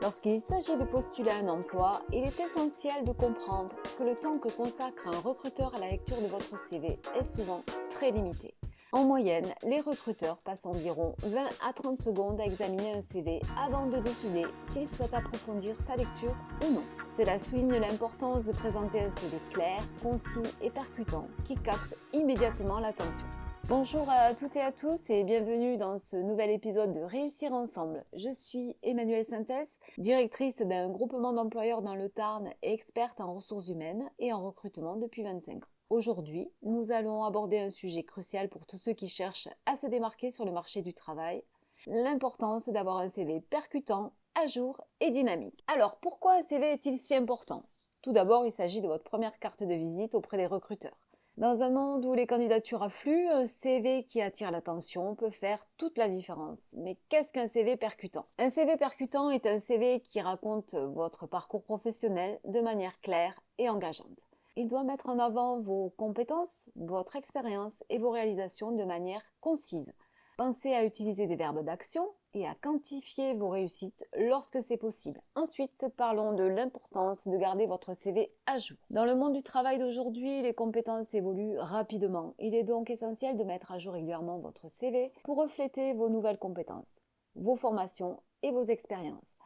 Lorsqu'il s'agit de postuler à un emploi, il est essentiel de comprendre que le temps que consacre un recruteur à la lecture de votre CV est souvent très limité. En moyenne, les recruteurs passent environ 20 à 30 secondes à examiner un CV avant de décider s'ils souhaitent approfondir sa lecture ou non. Cela souligne l'importance de présenter un CV clair, concis et percutant qui capte immédiatement l'attention. Bonjour à toutes et à tous et bienvenue dans ce nouvel épisode de Réussir ensemble. Je suis Emmanuelle Sintès, directrice d'un groupement d'employeurs dans le Tarn et experte en ressources humaines et en recrutement depuis 25 ans. Aujourd'hui, nous allons aborder un sujet crucial pour tous ceux qui cherchent à se démarquer sur le marché du travail, l'importance d'avoir un CV percutant, à jour et dynamique. Alors, pourquoi un CV est-il si important ? Tout d'abord, il s'agit de votre première carte de visite auprès des recruteurs. Dans un monde où les candidatures affluent, un CV qui attire l'attention peut faire toute la différence. Mais qu'est-ce qu'un CV percutant ? Un CV percutant est un CV qui raconte votre parcours professionnel de manière claire et engageante. Il doit mettre en avant vos compétences, votre expérience et vos réalisations de manière concise. Pensez à utiliser des verbes d'action et à quantifier vos réussites lorsque c'est possible. Ensuite, parlons de l'importance de garder votre CV à jour. Dans le monde du travail d'aujourd'hui, les compétences évoluent rapidement. Il est donc essentiel de mettre à jour régulièrement votre CV pour refléter vos nouvelles compétences, vos formations et vos expériences.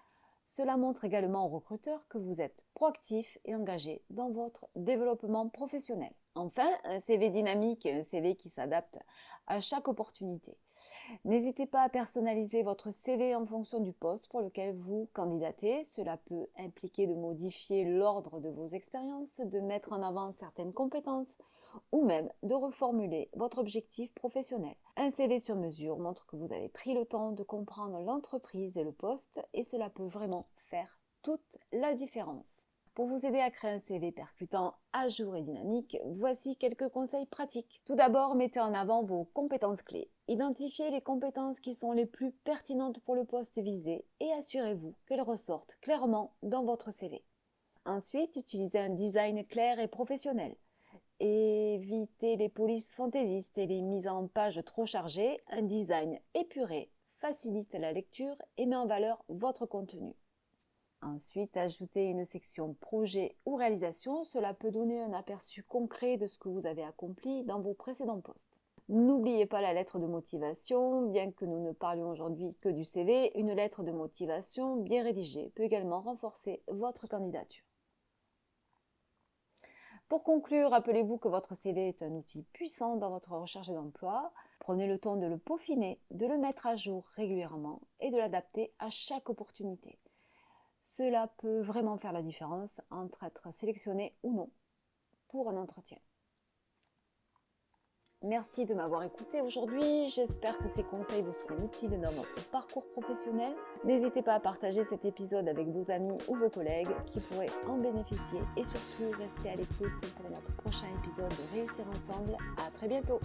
Cela montre également aux recruteurs que vous êtes proactif et engagé dans votre développement professionnel. Enfin, un CV dynamique est un CV qui s'adapte à chaque opportunité. N'hésitez pas à personnaliser votre CV en fonction du poste pour lequel vous candidatez. Cela peut impliquer de modifier l'ordre de vos expériences, de mettre en avant certaines compétences ou même de reformuler votre objectif professionnel. Un CV sur mesure montre que vous avez pris le temps de comprendre l'entreprise et le poste et cela peut vraiment faire toute la différence. Pour vous aider à créer un CV percutant, à jour et dynamique, voici quelques conseils pratiques. Tout d'abord, mettez en avant vos compétences clés. Identifiez les compétences qui sont les plus pertinentes pour le poste visé et assurez-vous qu'elles ressortent clairement dans votre CV. Ensuite, utilisez un design clair et professionnel. Évitez les polices fantaisistes et les mises en page trop chargées. Un design épuré facilite la lecture et met en valeur votre contenu. Ensuite, ajoutez une section projet ou réalisation. Cela peut donner un aperçu concret de ce que vous avez accompli dans vos précédents postes. N'oubliez pas la lettre de motivation. Bien que nous ne parlions aujourd'hui que du CV, une lettre de motivation bien rédigée peut également renforcer votre candidature. Pour conclure, rappelez-vous que votre CV est un outil puissant dans votre recherche d'emploi. Prenez le temps de le peaufiner, de le mettre à jour régulièrement et de l'adapter à chaque opportunité. Cela peut vraiment faire la différence entre être sélectionné ou non pour un entretien. Merci de m'avoir écouté aujourd'hui. J'espère que ces conseils vous seront utiles dans votre parcours professionnel. N'hésitez pas à partager cet épisode avec vos amis ou vos collègues qui pourraient en bénéficier. Et surtout, restez à l'écoute pour notre prochain épisode de Réussir ensemble. À très bientôt.